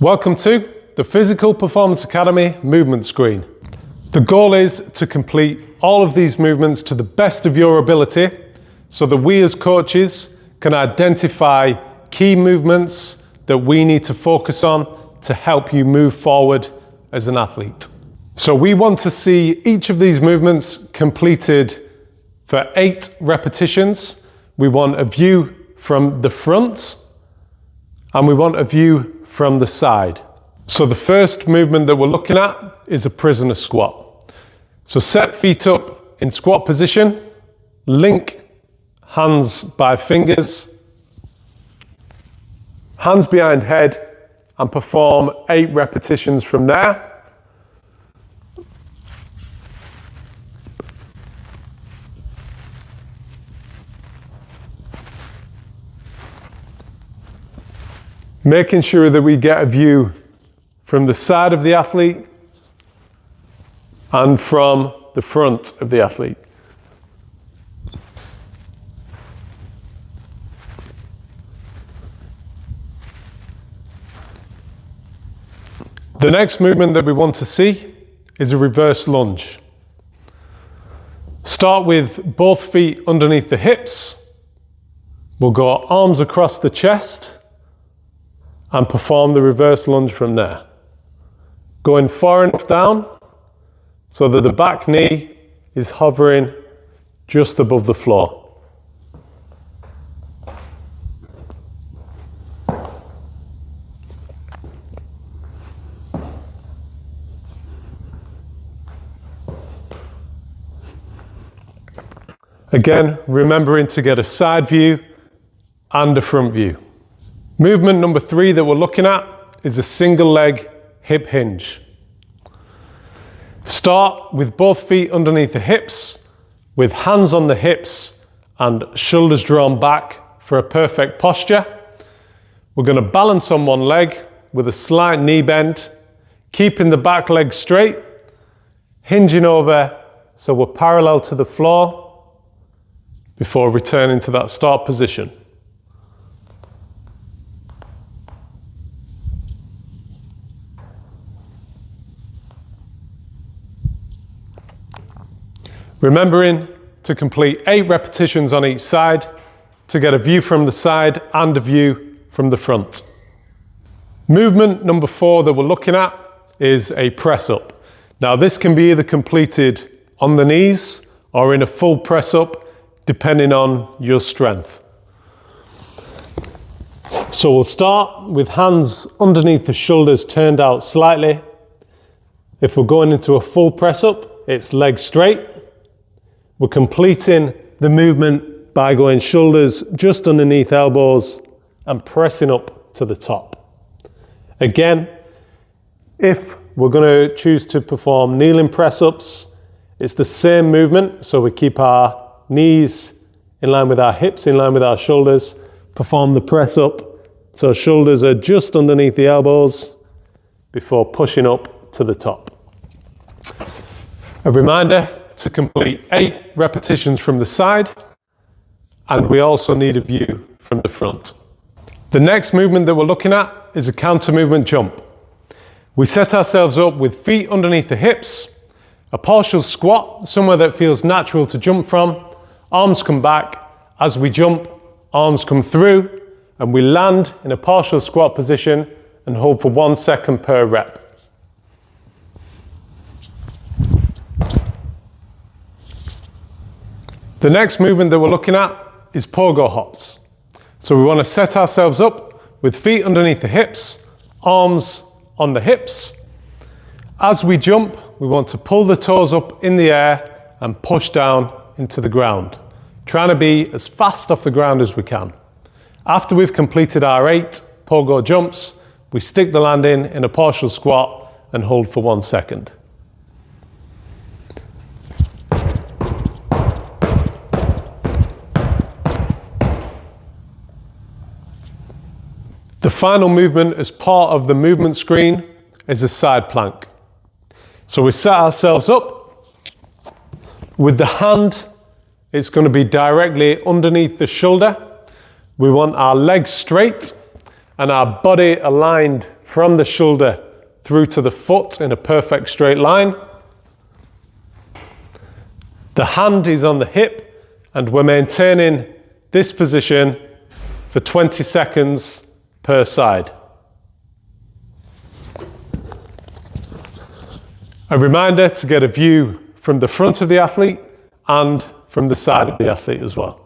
Welcome to the Physical Performance Academy Movement Screen. The goal is to complete all of these movements to the best of your ability so that we as coaches can identify key movements that we need to focus on to help you move forward as an athlete. So we want to see each of these movements completed for 8 repetitions. We want a view from the front and we want a view from the side. So the first movement that we're looking at is a prisoner squat. So set feet up in squat position, link hands by fingers, hands behind head, and perform 8 repetitions from there. Making sure that we get a view from the side of the athlete and from the front of the athlete. The next movement that we want to see is a reverse lunge. Start with both feet underneath the hips. We'll go arms across the chest and perform the reverse lunge from there. Going far enough down so that the back knee is hovering just above the floor. Again, remembering to get a side view and a front view. Movement number 3 that we're looking at is a single leg hip hinge. Start with both feet underneath the hips, with hands on the hips and shoulders drawn back for a perfect posture. We're going to balance on one leg with a slight knee bend, keeping the back leg straight, hinging over so we're parallel to the floor before returning to that start position. Remembering to complete 8 repetitions on each side to get a view from the side and a view from the front. Movement number 4 that we're looking at is a press up. Now this can be either completed on the knees or in a full press up, depending on your strength. So we'll start with hands underneath the shoulders turned out slightly. If we're going into a full press up, it's legs straight. We're completing the movement by going shoulders just underneath elbows and pressing up to the top. Again, if we're going to choose to perform kneeling press-ups, it's the same movement, so we keep our knees in line with our hips, in line with our shoulders, perform the press-up, so shoulders are just underneath the elbows before pushing up to the top. A reminder to complete 8 repetitions from the side, and we also need a view from the front. The next movement that we're looking at is a counter movement jump. We set ourselves up with feet underneath the hips, a partial squat, somewhere that feels natural to jump from, arms come back. As we jump, arms come through, and we land in a partial squat position and hold for 1 second per rep. The next movement that we're looking at is pogo hops. So we want to set ourselves up with feet underneath the hips, arms on the hips. As we jump, we want to pull the toes up in the air and push down into the ground, trying to be as fast off the ground as we can. After we've completed our 8 pogo jumps, we stick the landing in a partial squat and hold for 1 second. The final movement as part of the movement screen is a side plank. So we set ourselves up with the hand, it's going to be directly underneath the shoulder. We want our legs straight and our body aligned from the shoulder through to the foot in a perfect straight line. The hand is on the hip and we're maintaining this position for 20 seconds per side. A reminder to get a view from the front of the athlete and from the side of the athlete as well.